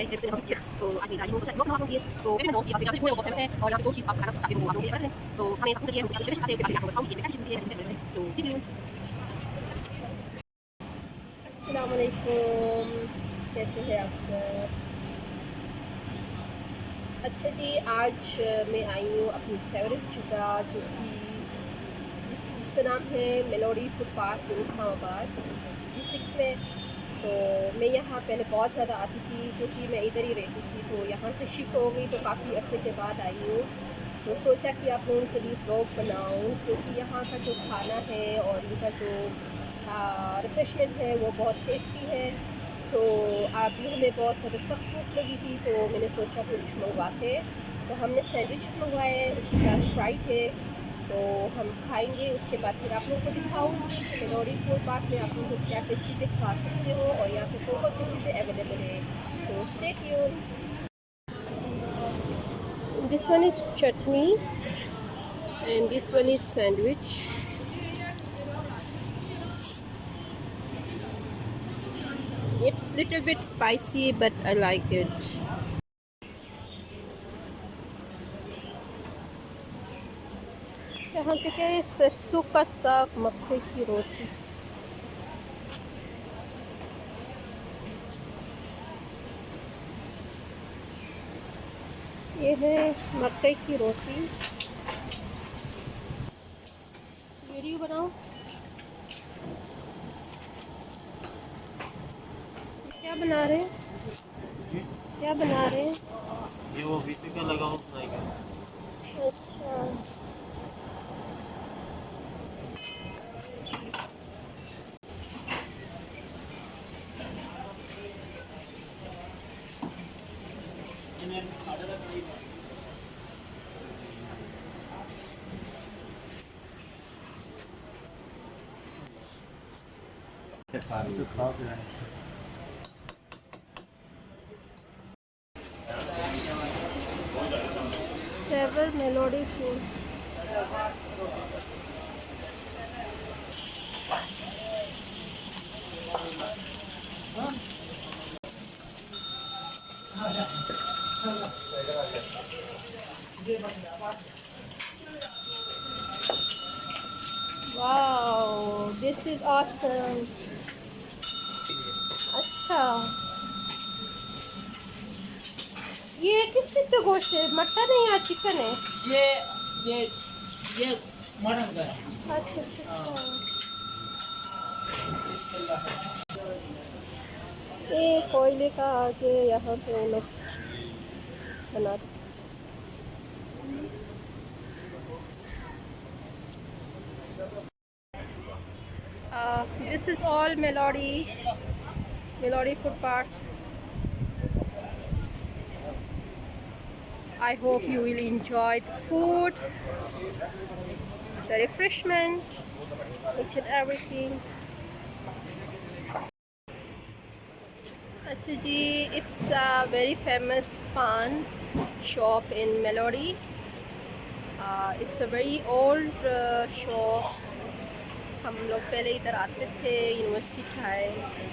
तो आज मेरा ये हो सकता है आप लोग की तो फिर मैं दोस्त की बात बहुत फेमस है और यहाँ पे जो चीज़ आप खाना चाहते हो आप लोग ये तो हमें सब कुछ ये मुझे खाते हैं उसके बाद मैं आपको बताऊंगी कि मैं कैसी चीज़ है तो सी यू। अस्सलाम वालेकुम, कैसे हैं आप सब? अच्छा जी, आज मैं आई हूँ अपनी फेवरेट जगह जो कि जिसका नाम है मेलोडी फूड पार्क इन इस्लामाबाद G6 में। तो मैं यहाँ पहले बहुत ज़्यादा आती थी क्योंकि मैं इधर ही रहती थी, तो यहाँ से शिफ्ट हो गई तो काफ़ी अरसे के बाद आई हूँ। तो सोचा कि आप लोगों के लिए व्लॉग बनाऊँ क्योंकि यहाँ का जो खाना है और इनका जो रिफ्रेशमेंट है वो बहुत टेस्टी है। तो अभी हमें बहुत ज़्यादा सख्त भूख लगी थी तो मैंने सोचा कुछ मंगवाते। तो हमने सैंडविच मंगवाए हैं, उसके साथ स्प्राइट है, तो हम खाएंगे। उसके बाद फिर आप लोगों को दिखाऊंगी कि मेलोडी फूड पार्क में आप लोगों को क्या क्या चीज़ें खा सकते हो और यहाँ पे कौन सी चीज़ें अवेलेबल है। So stay tune. This one is chutney and this one is sandwich. It's little bit spicy but I like it. यहाँ पे क्या है, सरसों का साग, मक्के की रोटी। ये है मक्के की रोटी। वीडियो बनाओ। क्या बना रहे हैं? क्या बना रहे हैं? ये वो बीच का लगा हुआ। अच्छा, savour melody food. Wow, this is awesome. अच्छा, ये किस चीज़ का गोश्त है? मटन है या चिकन है? ये ये मटन का है। अच्छा अच्छा। ये कोयले का आगे यहाँ पे वो लोग बनाते। This is all Melody food park. I hope you will enjoy the food, the refreshment, each and everything. अच्छा जी, it's a very famous pan shop in Melody. It's a very old shop. हम लोग पहले इधर आते थे university time.